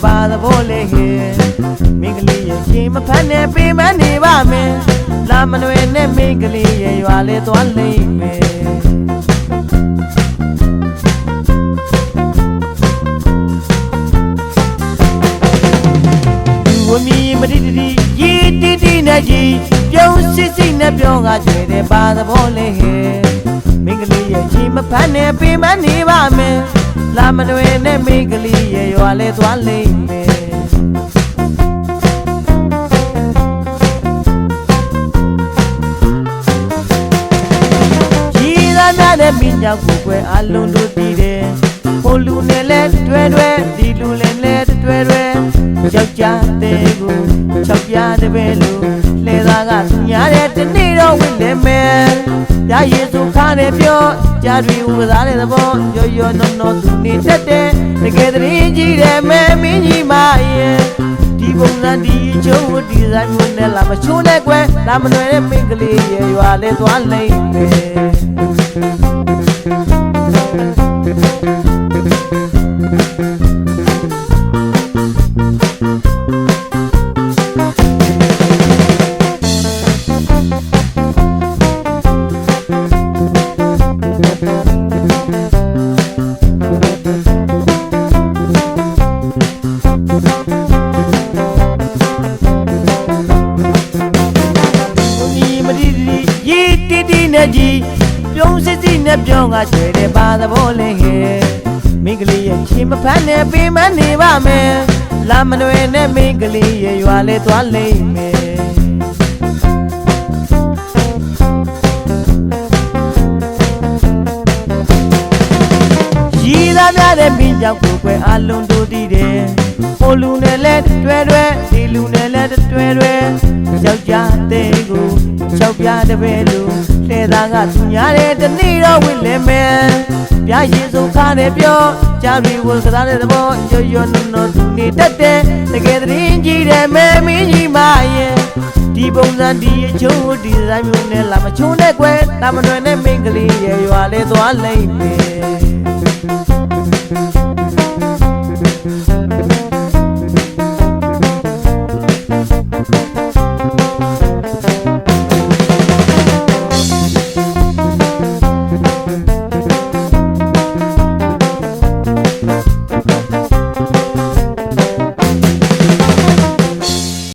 ပါသဘောလေဟဲမင်းကလေးရဲ့ရှင်မဖက်နဲ့ပေးမနေပါမယ်လာမလွယ်နဲ့မင်းကလေးရဲ့ရွာလေသွားလိမ့်မယ်ဝမီမတိတိရီတီတီနဲ့ကြီးပြုံးစစ်စစ်နဲ့ပြောင်းကကျွေတယ်ပါသဘောလေဟဲမင်းကလေးရဲ့ရှင်မဖက်နဲ့ပေးမနေပါမယ်လာမလွယ်နဲ့မင်းကလေးရဲ့ရွာလေသွားလိမ့်မယ်ကြီးသားများတဲ့မိညာကိုကွယ်အလုံးတို့တည်တယ်ဟိုလူနဲ့လဲတွဲတွဲဒီလူနဲ့လဲတွဲတွဲယောက်ျားတဲ့ကို၆ပြားတဲ့ပဲလို့လှဲသားကညာတဲ့တနေ့တော့ဝင်နေမယ်ရရည်စုခါနဲ့ပြောကြားတွေဥပစားတဲ့သဘောရောရောနော်နော်သူနေတတ်တယ်တကယ်တည်းကြီးတယ်မဲမင်းကြီးမရဲ့ဒီပုံစံဒီချိုးဒီဇိုင်းမျိုးနဲ့လာမချိုးနဲ့ကွယ်လာမလွယ်တဲ့မင်းကလေးရဲ့ရွာလဲသွားလိမ့်မယ်ကြီးပြုံးစစ်စစ်နဲ့ပြောင်းကကျွေတယ်ပါသဘောလဲဟဲမင်းကလေးရဲ့ရှင်မဖက်နဲ့ပေးမနေပါမယ်လာမလွယ်နဲ့မင်းကလေးရဲ့ရွာလဲသွားလိမ့်မယ်ကြီးသားများတဲ့မိကြောက်ကိုကွယ်အလုံးတို့တည်တယ်ဟိုလူနဲ့လဲတွဲတွဲဒီလူနဲ့လဲတွဲတွဲယောက်ျားတဲ့ကို၆ပြားတဲ့ပဲလို့လှဲသားကသူညာတဲ့တနေ့တော့ဝင်လဲမယ်ပြားရည်စုံခါနဲ့ပြောကြားပြီးဝစသားတဲ့သဘောရောရောနော်နော်သူနေတတ်တယ်တကယ်တည်းကြီးတယ်မဲမင်းကြီးမရဲ့ဒီပုံစံဒီအချိုးဒီဇိုင်းမျိုးနဲ့လာမချိုးနဲ့ကွယ်တာမွယ်နဲ့မင်းကလေးရဲ့ရွာလဲသွားလိမ့်မယ်